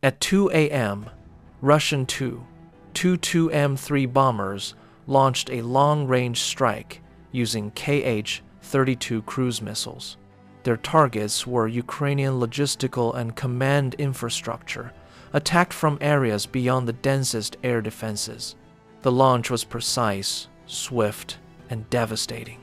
At 2 a.m., Russian Tu-22M3 bombers launched a long-range strike using Kh-32 cruise missiles. Their targets were Ukrainian logistical and command infrastructure, attacked from areas beyond the densest air defenses. The launch was precise, swift, and devastating.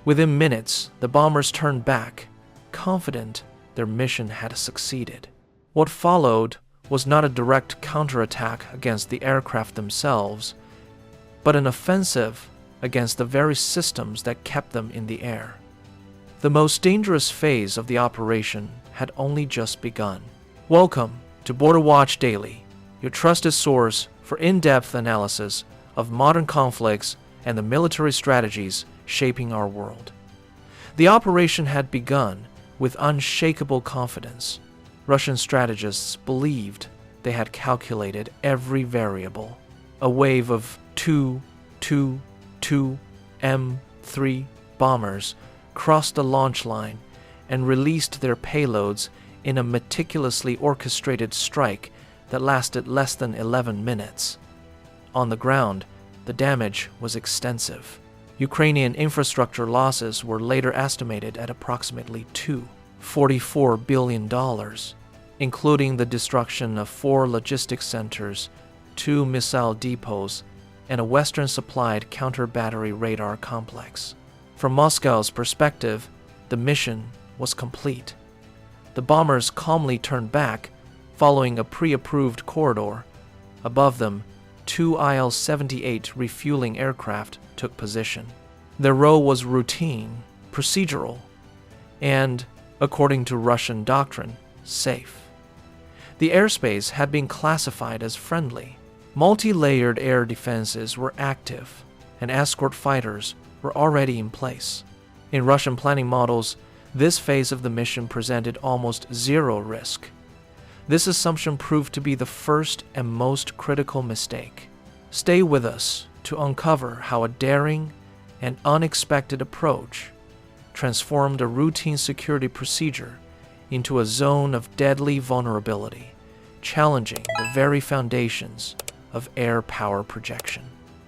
Within minutes, the bombers turned back, confident their mission had succeeded. What followed was not a direct counterattack against the aircraft themselves, but an offensive against the very systems that kept them in the air. The most dangerous phase of the operation had only just begun. Welcome to Border Watch Daily, your trusted source for in-depth analysis of modern conflicts and the military strategies shaping our world. The operation had begun with unshakable confidence. Russian strategists believed they had calculated every variable. A wave of Tu-22M3 bombers crossed the launch line and released their payloads in a meticulously orchestrated strike that lasted less than 11 minutes. On the ground, the damage was extensive. Ukrainian infrastructure losses were later estimated at approximately $244 billion, including the destruction of 4 logistics centers, 2 missile depots, and a Western-supplied counter-battery radar complex. From Moscow's perspective, the mission was complete. The bombers calmly turned back, following a pre-approved corridor. Above them, 2 Il-78 refueling aircraft took position. Their role was routine, procedural, and, according to Russian doctrine, safe. The airspace had been classified as friendly. Multi-layered air defenses were active, and escort fighters were already in place. In Russian planning models, this phase of the mission presented almost zero risk. This assumption proved to be the first and most critical mistake. Stay with us to uncover how a daring and unexpected approach transformed a routine security procedure into a zone of deadly vulnerability, challenging the very foundations of air power projection.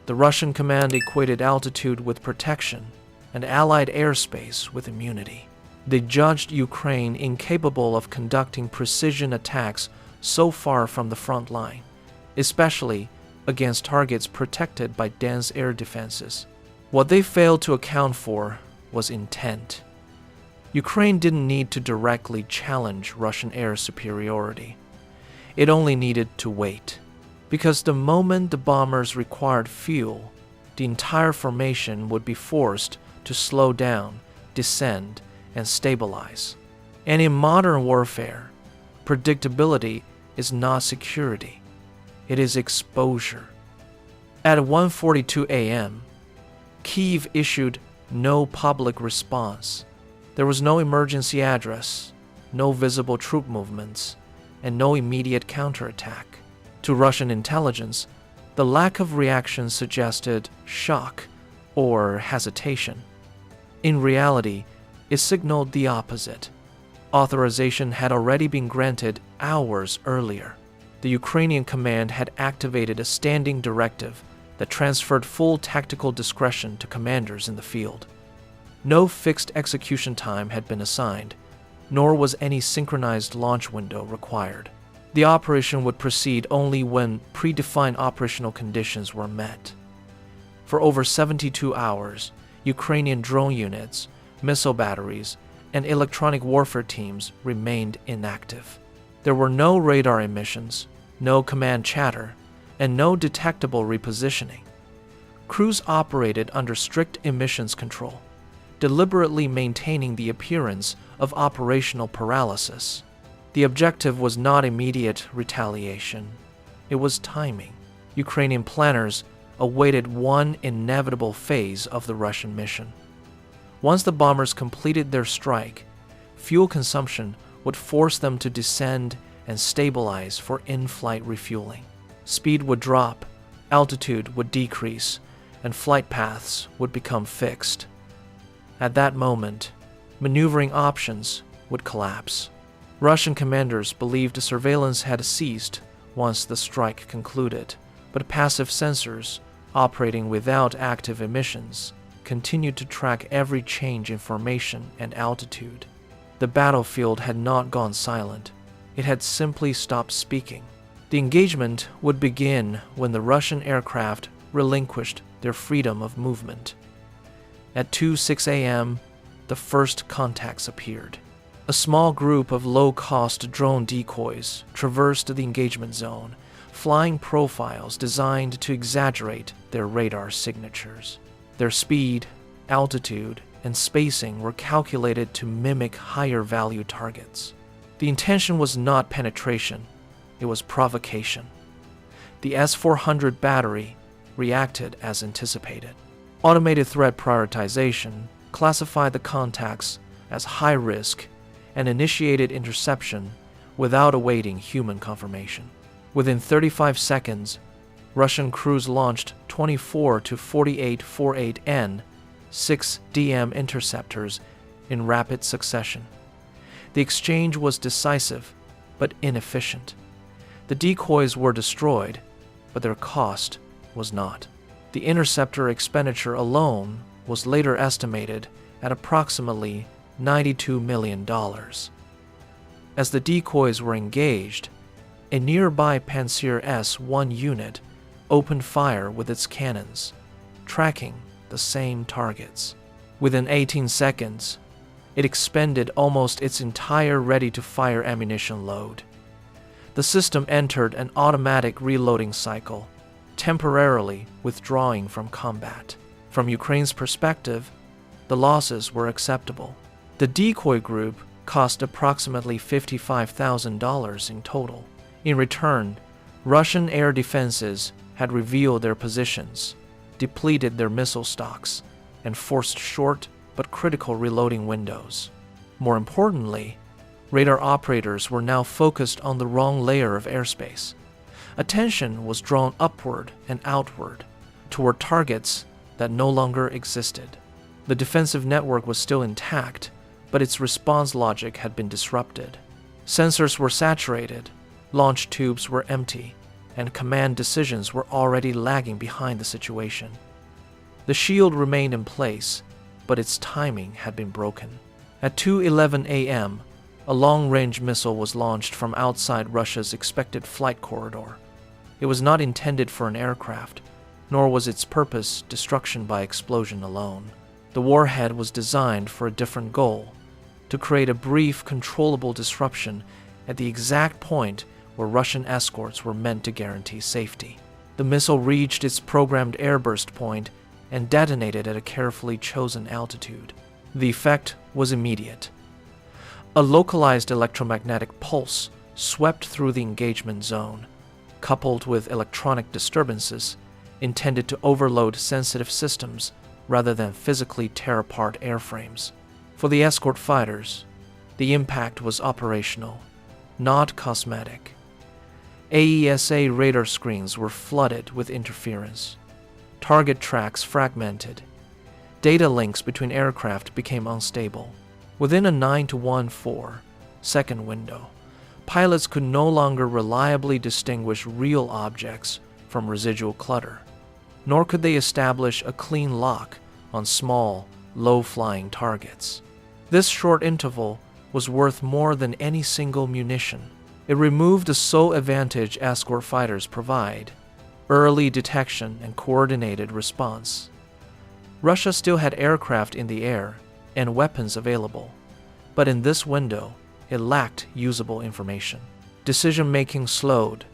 The Russian command equated altitude with protection and Allied airspace with immunity. They judged Ukraine incapable of conducting precision attacks so far from the front line, especially against targets protected by dense air defenses. What they failed to account for was intent. Ukraine didn't need to directly challenge Russian air superiority. It only needed to wait, because the moment the bombers required fuel, the entire formation would be forced to slow down, descend, and stabilize. And in modern warfare, predictability is not security. It is exposure. At 1:42 a.m., Kyiv issued no public response. There was no emergency address, no visible troop movements, and no immediate counterattack. To Russian intelligence, the lack of reaction suggested shock or hesitation. In reality, it signaled the opposite. Authorization had already been granted hours earlier. The Ukrainian command had activated a standing directive that transferred full tactical discretion to commanders in the field. No fixed execution time had been assigned, nor was any synchronized launch window required. The operation would proceed only when predefined operational conditions were met. For over 72 hours, Ukrainian drone units, missile batteries, and electronic warfare teams remained inactive. There were no radar emissions, no command chatter, and no detectable repositioning. Crews operated under strict emissions control, deliberately maintaining the appearance of operational paralysis. The objective was not immediate retaliation. It was timing. Ukrainian planners awaited one inevitable phase of the Russian mission. Once the bombers completed their strike, fuel consumption would force them to descend and stabilize for in-flight refueling. Speed would drop, altitude would decrease, and flight paths would become fixed. At that moment, maneuvering options would collapse. Russian commanders believed surveillance had ceased once the strike concluded, but passive sensors, operating without active emissions, continued to track every change in formation and altitude. The battlefield had not gone silent. It had simply stopped speaking. The engagement would begin when the Russian aircraft relinquished their freedom of movement. At 2:06 a.m., the first contacts appeared. A small group of low-cost drone decoys traversed the engagement zone, flying profiles designed to exaggerate their radar signatures. Their speed, altitude, and spacing were calculated to mimic higher-value targets. The intention was not penetration, it was provocation. The S-400 battery reacted as anticipated. Automated threat prioritization classified the contacts as high risk and initiated interception without awaiting human confirmation. Within 35 seconds, Russian crews launched 24 to 48 48N 6DM interceptors in rapid succession. The exchange was decisive but inefficient. The decoys were destroyed, but their cost was not. The interceptor expenditure alone was later estimated at approximately $92 million. As the decoys were engaged, a nearby Panzer S-1 unit opened fire with its cannons, tracking the same targets. Within 18 seconds, it expended almost its entire ready-to-fire ammunition load. The system entered an automatic reloading cycle, temporarily withdrawing from combat. From Ukraine's perspective, the losses were acceptable. The decoy group cost approximately $55,000 in total. In return, Russian air defenses had revealed their positions, depleted their missile stocks, and forced short but critical reloading windows. More importantly, radar operators were now focused on the wrong layer of airspace. Attention was drawn upward and outward, toward targets that no longer existed. The defensive network was still intact, but its response logic had been disrupted. Sensors were saturated, launch tubes were empty, and command decisions were already lagging behind the situation. The shield remained in place, but its timing had been broken. At 2:11 a.m., a long-range missile was launched from outside Russia's expected flight corridor. It was not intended for an aircraft, nor was its purpose destruction by explosion alone. The warhead was designed for a different goal: to create a brief, controllable disruption at the exact point where Russian escorts were meant to guarantee safety. The missile reached its programmed airburst point and detonated at a carefully chosen altitude. The effect was immediate. A localized electromagnetic pulse swept through the engagement zone, coupled with electronic disturbances intended to overload sensitive systems rather than physically tear apart airframes. For the escort fighters, the impact was operational, not cosmetic. AESA radar screens were flooded with interference. Target tracks fragmented. Data links between aircraft became unstable. Within a 9-to-1-4-second window, pilots could no longer reliably distinguish real objects from residual clutter, nor could they establish a clean lock on small, low-flying targets. This short interval was worth more than any single munition. It removed the sole advantage escort fighters provide: early detection and coordinated response. Russia still had aircraft in the air and weapons available, but in this window, it lacked usable information. Decision-making slowed,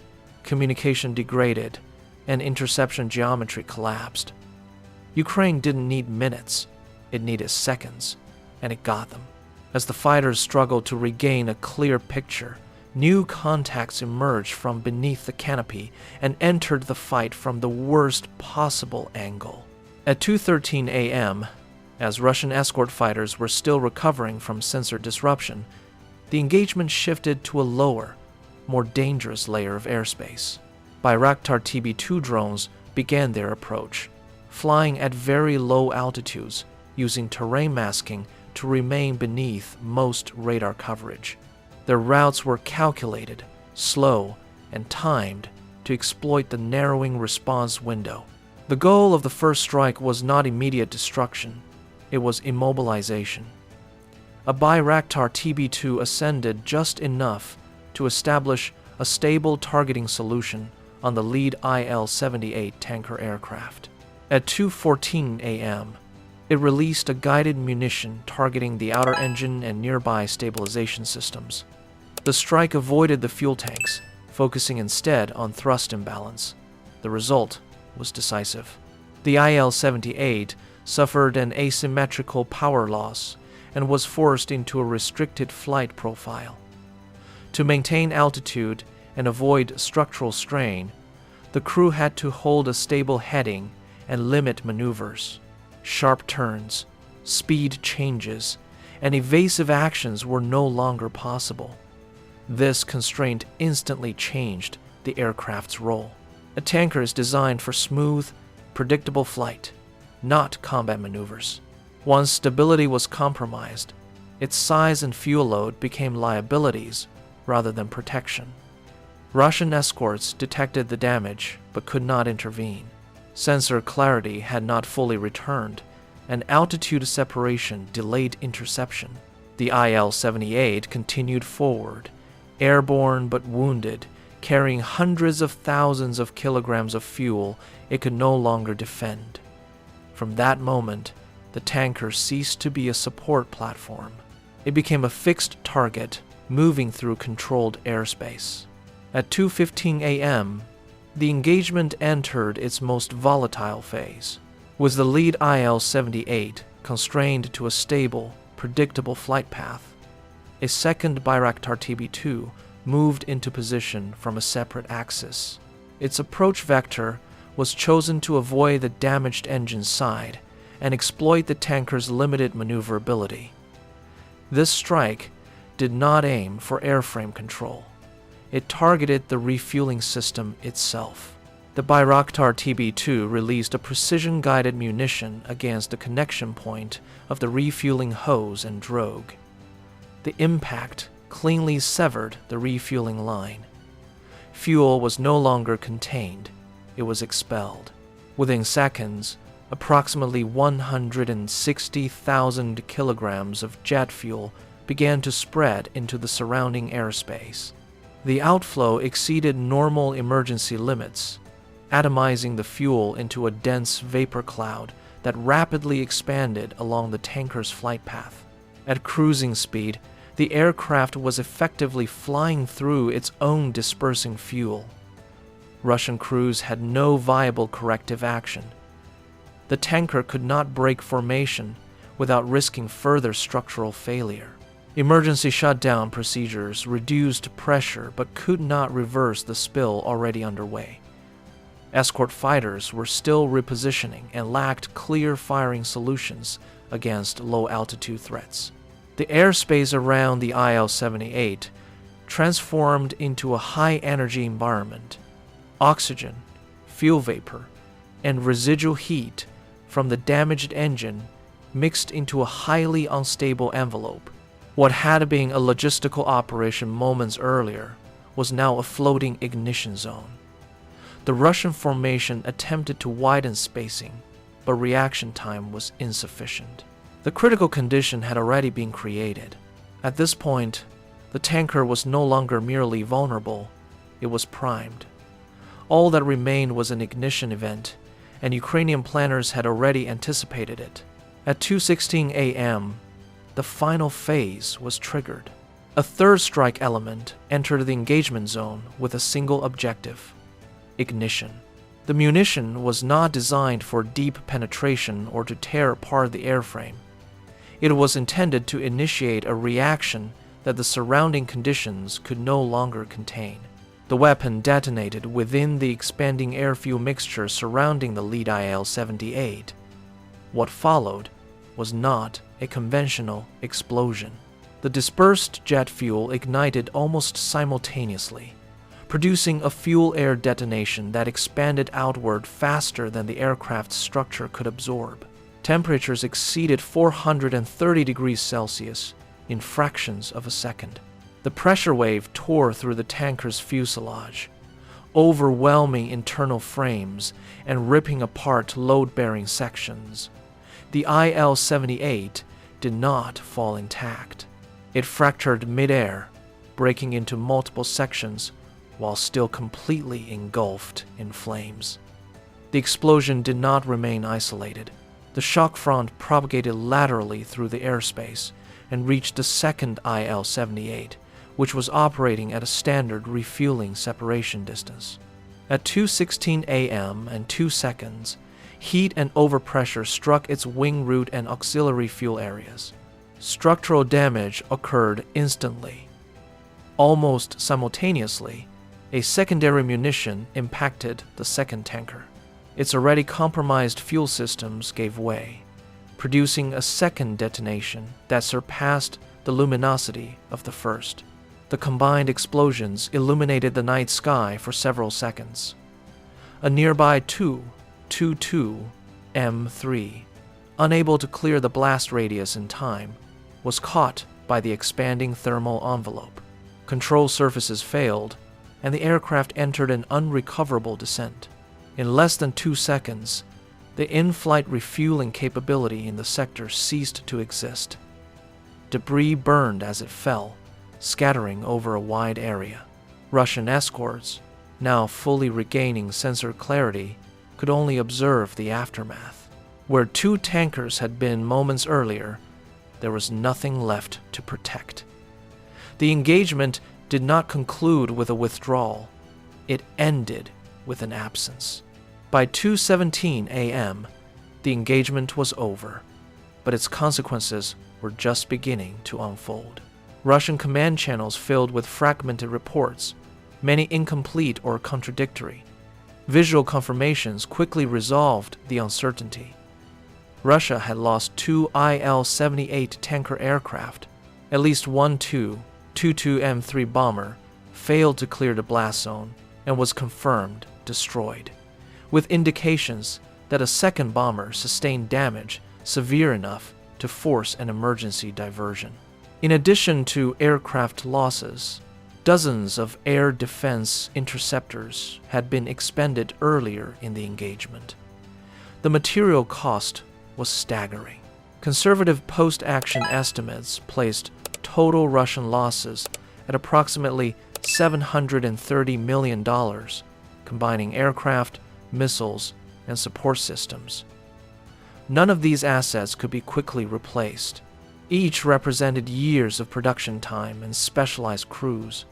communication degraded, and interception geometry collapsed. Ukraine didn't need minutes, it needed seconds, and it got them. As the fighters struggled to regain a clear picture, new contacts emerged from beneath the canopy and entered the fight from the worst possible angle. At 2:13 a.m., as Russian escort fighters were still recovering from sensor disruption, the engagement shifted to a lower, more dangerous layer of airspace. Bayraktar TB2 drones began their approach, flying at very low altitudes, using terrain masking to remain beneath most radar coverage. Their routes were calculated, slow, and timed to exploit the narrowing response window. The goal of the first strike was not immediate destruction, it was immobilization. A Bayraktar TB2 ascended just enough to establish a stable targeting solution on the lead IL-78 tanker aircraft. At 2:14 a.m., it released a guided munition targeting the outer engine and nearby stabilization systems. The strike avoided the fuel tanks, focusing instead on thrust imbalance. The result was decisive. The IL-78 suffered an asymmetrical power loss and was forced into a restricted flight profile. To maintain altitude and avoid structural strain, the crew had to hold a stable heading and limit maneuvers. Sharp turns, speed changes, and evasive actions were no longer possible. This constraint instantly changed the aircraft's role. A tanker is designed for smooth, predictable flight, not combat maneuvers. Once stability was compromised, its size and fuel load became liabilities rather than protection. Russian escorts detected the damage but could not intervene. Sensor clarity had not fully returned, and altitude separation delayed interception. The IL-78 continued forward, airborne but wounded, carrying hundreds of thousands of kilograms of fuel it could no longer defend. From that moment, the tanker ceased to be a support platform. It became a fixed target, moving through controlled airspace. At 2:15 a.m., the engagement entered its most volatile phase. With the lead IL-78 constrained to a stable, predictable flight path, a second Bayraktar TB2 moved into position from a separate axis. Its approach vector was chosen to avoid the damaged engine's side and exploit the tanker's limited maneuverability. This strike did not aim for airframe control. It targeted the refueling system itself. The Bayraktar TB2 released a precision-guided munition against the connection point of the refueling hose and drogue. The impact cleanly severed the refueling line. Fuel was no longer contained, it was expelled. Within seconds, approximately 160,000 kilograms of jet fuel began to spread into the surrounding airspace. The outflow exceeded normal emergency limits, atomizing the fuel into a dense vapor cloud that rapidly expanded along the tanker's flight path. At cruising speed, the aircraft was effectively flying through its own dispersing fuel. Russian crews had no viable corrective action. The tanker could not break formation without risking further structural failure. Emergency shutdown procedures reduced pressure but could not reverse the spill already underway. Escort fighters were still repositioning and lacked clear firing solutions against low-altitude threats. The airspace around the IL-78 transformed into a high-energy environment. Oxygen, fuel vapor, and residual heat from the damaged engine mixed into a highly unstable envelope. What had been a logistical operation moments earlier was now a floating ignition zone. The Russian formation attempted to widen spacing, but reaction time was insufficient. The critical condition had already been created. At this point, the tanker was no longer merely vulnerable, it was primed. All that remained was an ignition event, and Ukrainian planners had already anticipated it. At 2:16 a.m., the final phase was triggered. A third strike element entered the engagement zone with a single objective: ignition. The munition was not designed for deep penetration or to tear apart the airframe. It was intended to initiate a reaction that the surrounding conditions could no longer contain. The weapon detonated within the expanding air-fuel mixture surrounding the lead IL-78. What followed was not a conventional explosion. The dispersed jet fuel ignited almost simultaneously, producing a fuel-air detonation that expanded outward faster than the aircraft's structure could absorb. Temperatures exceeded 430 degrees Celsius in fractions of a second. The pressure wave tore through the tanker's fuselage, overwhelming internal frames and ripping apart load-bearing sections. The IL-78 did not fall intact. It fractured mid-air, breaking into multiple sections while still completely engulfed in flames. The explosion did not remain isolated. The shock front propagated laterally through the airspace and reached the second IL-78, which was operating at a standard refueling separation distance. At 2:16 a.m. and 2 seconds, heat and overpressure struck its wing root and auxiliary fuel areas. Structural damage occurred instantly. Almost simultaneously, a secondary munition impacted the second tanker. Its already compromised fuel systems gave way, producing a second detonation that surpassed the luminosity of the first. The combined explosions illuminated the night sky for several seconds. A nearby Tu-22 M3, unable to clear the blast radius in time, was caught by the expanding thermal envelope. Control surfaces failed, and the aircraft entered an unrecoverable descent. In less than 2 seconds, the in-flight refueling capability in the sector ceased to exist. Debris burned as it fell, scattering over a wide area. Russian escorts, now fully regaining sensor clarity, could only observe the aftermath. Where 2 tankers had been moments earlier, there was nothing left to protect. The engagement did not conclude with a withdrawal. It ended with an absence. By 2:17 a.m., the engagement was over, but its consequences were just beginning to unfold. Russian command channels filled with fragmented reports, many incomplete or contradictory. Visual confirmations quickly resolved the uncertainty. Russia had lost 2 IL-78 tanker aircraft. At least one Tu-22 M3 bomber failed to clear the blast zone and was confirmed destroyed, with indications that a second bomber sustained damage severe enough to force an emergency diversion. In addition to aircraft losses, dozens of air defense interceptors had been expended earlier in the engagement. The material cost was staggering. Conservative post-action estimates placed total Russian losses at approximately $730 million, combining aircraft, missiles, and support systems. None of these assets could be quickly replaced. Each represented years of production time and specialized crews.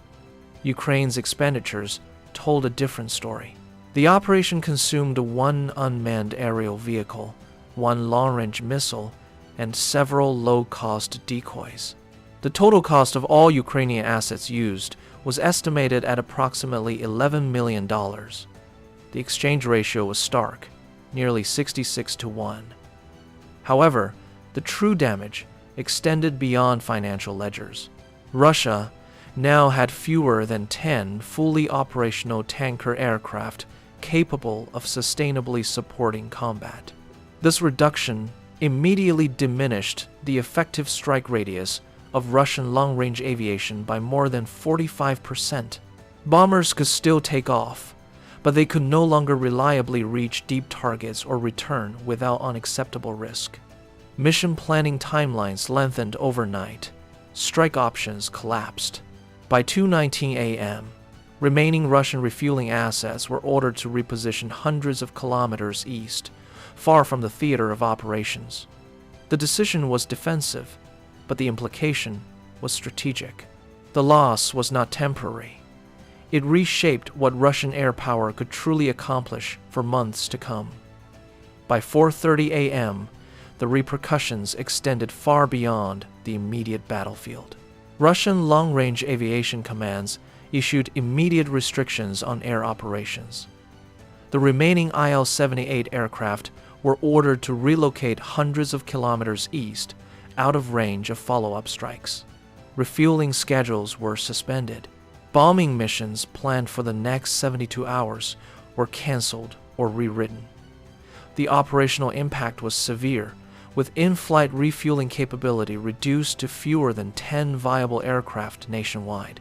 Ukraine's expenditures told a different story. The operation consumed 1 unmanned aerial vehicle, 1 long-range missile, and several low-cost decoys. The total cost of all Ukrainian assets used was estimated at approximately $11 million. The exchange ratio was stark, nearly 66-1. However, the true damage extended beyond financial ledgers. Russia now had fewer than 10 fully operational tanker aircraft capable of sustainably supporting combat. This reduction immediately diminished the effective strike radius of Russian long-range aviation by more than 45%. Bombers could still take off, but they could no longer reliably reach deep targets or return without unacceptable risk. Mission planning timelines lengthened overnight. Strike options collapsed. By 2:19 a.m., remaining Russian refueling assets were ordered to reposition hundreds of kilometers east, far from the theater of operations. The decision was defensive, but the implication was strategic. The loss was not temporary. It reshaped what Russian air power could truly accomplish for months to come. By 4:30 a.m., the repercussions extended far beyond the immediate battlefield. Russian long-range aviation commands issued immediate restrictions on air operations. The remaining IL-78 aircraft were ordered to relocate hundreds of kilometers east, out of range of follow-up strikes. Refueling schedules were suspended. Bombing missions planned for the next 72 hours were canceled or rewritten. The operational impact was severe, with in-flight refueling capability reduced to fewer than 10 viable aircraft nationwide.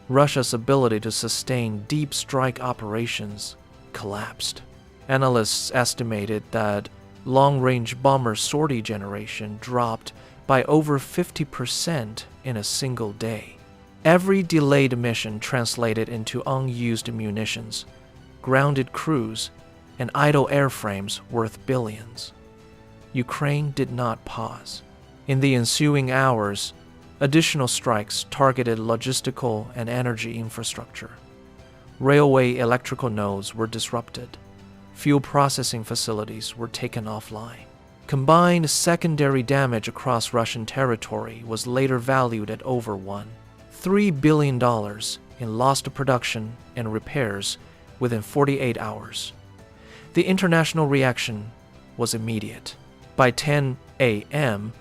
Russia's ability to sustain deep strike operations collapsed. Analysts estimated that long-range bomber sortie generation dropped by over 50% in a single day. Every delayed mission translated into unused munitions, grounded crews, and idle airframes worth billions. Ukraine did not pause. In the ensuing hours, additional strikes targeted logistical and energy infrastructure. Railway electrical nodes were disrupted. Fuel processing facilities were taken offline. Combined secondary damage across Russian territory was later valued at over $3 billion in lost production and repairs within 48 hours. The international reaction was immediate. By 10 a.m.,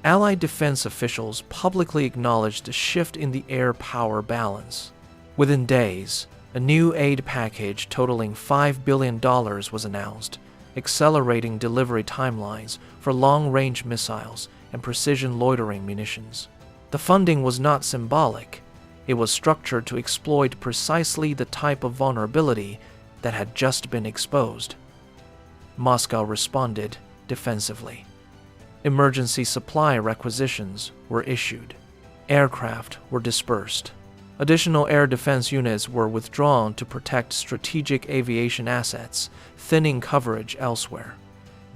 Allied defense officials publicly acknowledged a shift in the air power balance. Within days, a new aid package totaling $5 billion was announced, accelerating delivery timelines for long-range missiles and precision loitering munitions. The funding was not symbolic. It was structured to exploit precisely the type of vulnerability that had just been exposed. Moscow responded defensively. Emergency supply requisitions were issued. Aircraft were dispersed. Additional air defense units were withdrawn to protect strategic aviation assets, thinning coverage elsewhere.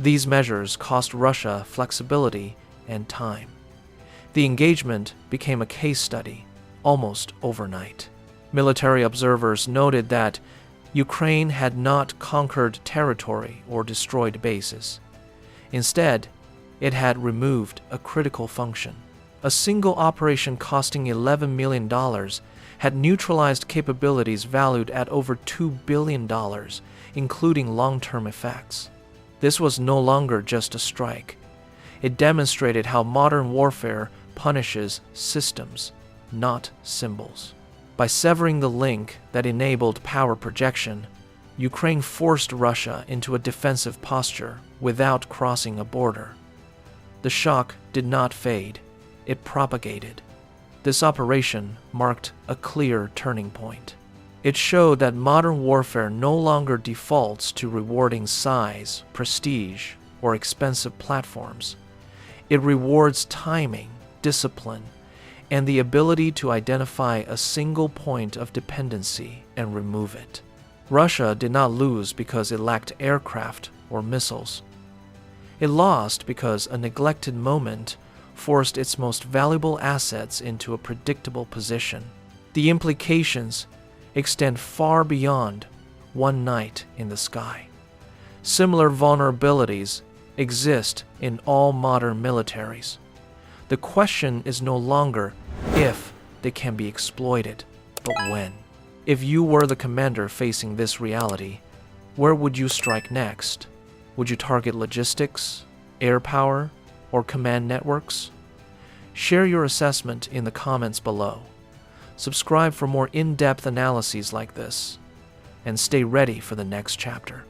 These measures cost Russia flexibility and time. The engagement became a case study almost overnight. Military observers noted that Ukraine had not conquered territory or destroyed bases. Instead, it had removed a critical function. A single operation costing $11 million had neutralized capabilities valued at over $2 billion, including long-term effects. This was no longer just a strike. It demonstrated how modern warfare punishes systems, not symbols. By severing the link that enabled power projection, Ukraine forced Russia into a defensive posture without crossing a border. The shock did not fade, it propagated. This operation marked a clear turning point. It showed that modern warfare no longer defaults to rewarding size, prestige, or expensive platforms. It rewards timing, discipline, and the ability to identify a single point of dependency and remove it. Russia did not lose because it lacked aircraft or missiles. It lost because a neglected moment forced its most valuable assets into a predictable position. The implications extend far beyond one night in the sky. Similar vulnerabilities exist in all modern militaries. The question is no longer if they can be exploited, but when. If you were the commander facing this reality, where would you strike next? Would you target logistics, air power, or command networks? Share your assessment in the comments below. Subscribe for more in-depth analyses like this, and stay ready for the next chapter.